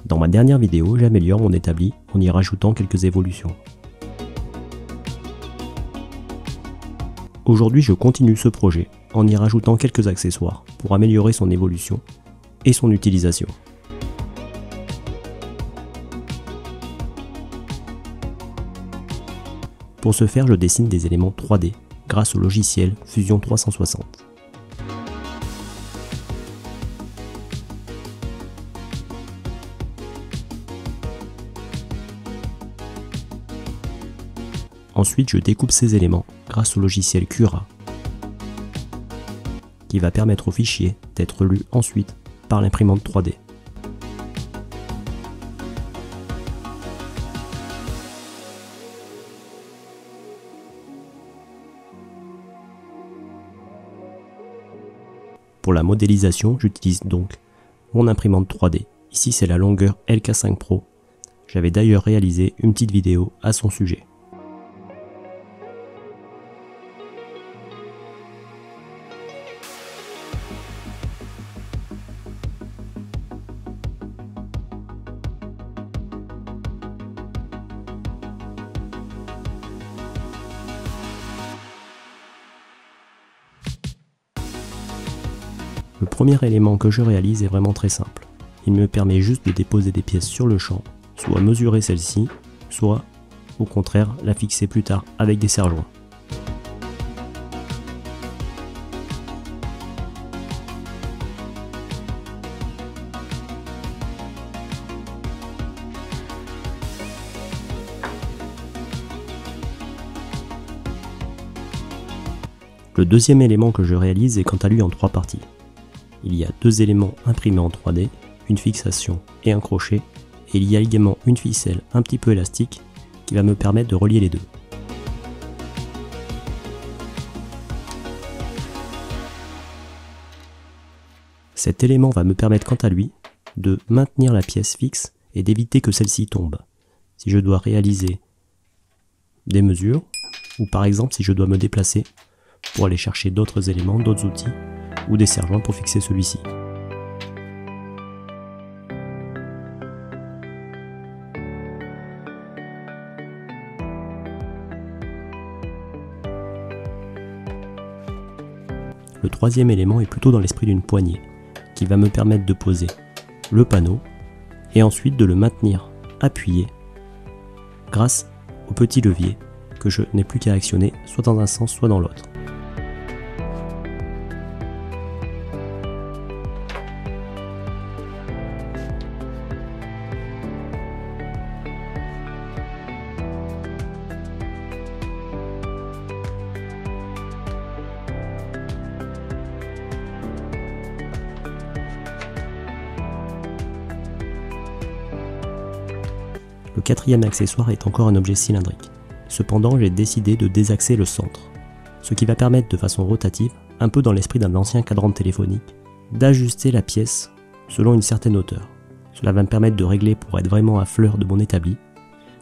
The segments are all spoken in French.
Dans ma dernière vidéo, j'améliore mon établi en y rajoutant quelques évolutions. Aujourd'hui, je continue ce projet en y rajoutant quelques accessoires pour améliorer son évolution et son utilisation. Pour ce faire, je dessine des éléments 3D grâce au logiciel Fusion 360. Ensuite, je découpe ces éléments grâce au logiciel Cura, qui va permettre au fichier d'être lu ensuite par l'imprimante 3D. Pour la modélisation, j'utilise donc mon imprimante 3D. Ici, c'est la longueur LK5 Pro. J'avais d'ailleurs réalisé une petite vidéo à son sujet. Le premier élément que je réalise est vraiment très simple. Il me permet juste de déposer des pièces sur le champ, soit mesurer celle-ci, soit au contraire la fixer plus tard avec des serre-joints. Le deuxième élément que je réalise est quant à lui en 3 parties. Il y a 2 éléments imprimés en 3D, une fixation et un crochet, et il y a également une ficelle un petit peu élastique qui va me permettre de relier les deux. Cet élément va me permettre quant à lui de maintenir la pièce fixe et d'éviter que celle-ci tombe. Si je dois réaliser des mesures, ou par exemple si je dois me déplacer pour aller chercher d'autres éléments, d'autres outils, ou des serre-joints pour fixer celui-ci. Le troisième élément est plutôt dans l'esprit d'une poignée, qui va me permettre de poser le panneau et ensuite de le maintenir appuyé grâce au petit levier que je n'ai plus qu'à actionner soit dans un sens soit dans l'autre. Le quatrième accessoire est encore un objet cylindrique. Cependant, j'ai décidé de désaxer le centre, ce qui va permettre de façon rotative, un peu dans l'esprit d'un ancien cadran téléphonique, d'ajuster la pièce selon une certaine hauteur. Cela va me permettre de régler pour être vraiment à fleur de mon établi,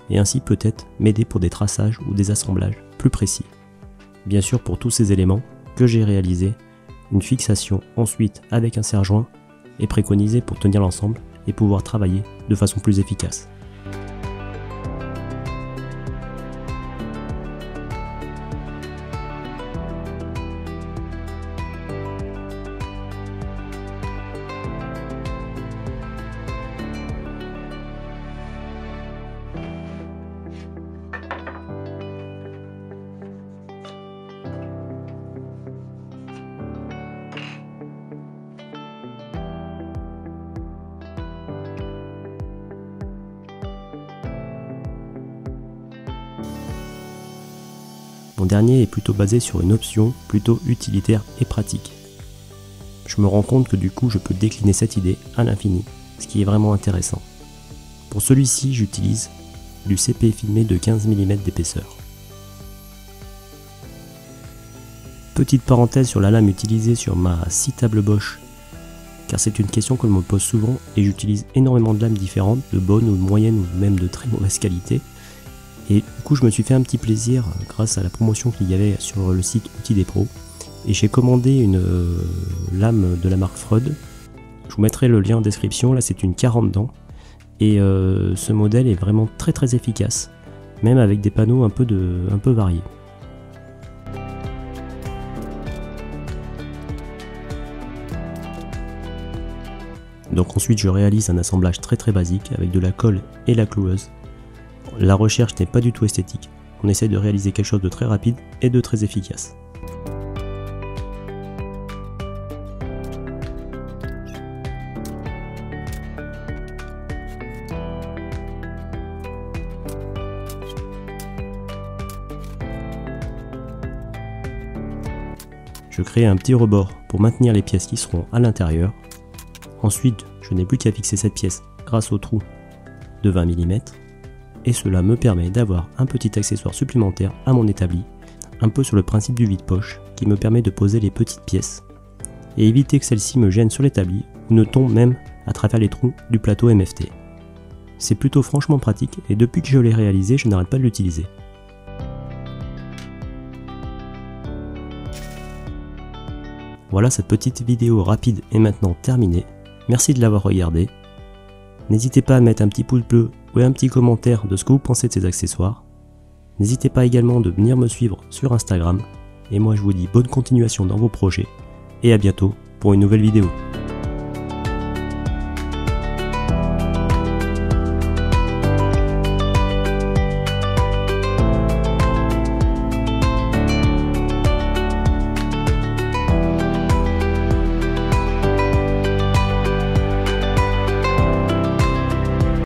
et ainsi peut-être m'aider pour des traçages ou des assemblages plus précis. Bien sûr, pour tous ces éléments que j'ai réalisés, une fixation ensuite avec un serre-joint est préconisée pour tenir l'ensemble et pouvoir travailler de façon plus efficace. Mon dernier est plutôt basé sur une option plutôt utilitaire et pratique. Je me rends compte que du coup je peux décliner cette idée à l'infini, ce qui est vraiment intéressant. Pour celui-ci, j'utilise du CP filmé de 15 mm d'épaisseur. Petite parenthèse sur la lame utilisée sur ma scie table Bosch, car c'est une question que l'on me pose souvent et j'utilise énormément de lames différentes, de bonnes ou de moyennes ou même de très mauvaise qualité. Et du coup je me suis fait un petit plaisir grâce à la promotion qu'il y avait sur le site Outils des Pros. Et j'ai commandé une lame de la marque Freud. Je vous mettrai le lien en description, là c'est une 40 dents. Et ce modèle est vraiment très efficace, même avec des panneaux un peu variés. Donc ensuite je réalise un assemblage très basique avec de la colle et la cloueuse. La recherche n'est pas du tout esthétique, on essaie de réaliser quelque chose de très rapide et de très efficace. Je crée un petit rebord pour maintenir les pièces qui seront à l'intérieur. Ensuite, je n'ai plus qu'à fixer cette pièce grâce au trou de 20 mm et cela me permet d'avoir un petit accessoire supplémentaire à mon établi, un peu sur le principe du vide-poche qui me permet de poser les petites pièces et éviter que celles-ci me gênent sur l'établi ou ne tombent même à travers les trous du plateau MFT. C'est plutôt franchement pratique et depuis que je l'ai réalisé, je n'arrête pas de l'utiliser. Voilà, cette petite vidéo rapide est maintenant terminée. Merci de l'avoir regardée. N'hésitez pas à mettre un petit pouce bleu ou un petit commentaire de ce que vous pensez de ces accessoires. N'hésitez pas également de venir me suivre sur Instagram. Et moi je vous dis bonne continuation dans vos projets et à bientôt pour une nouvelle vidéo.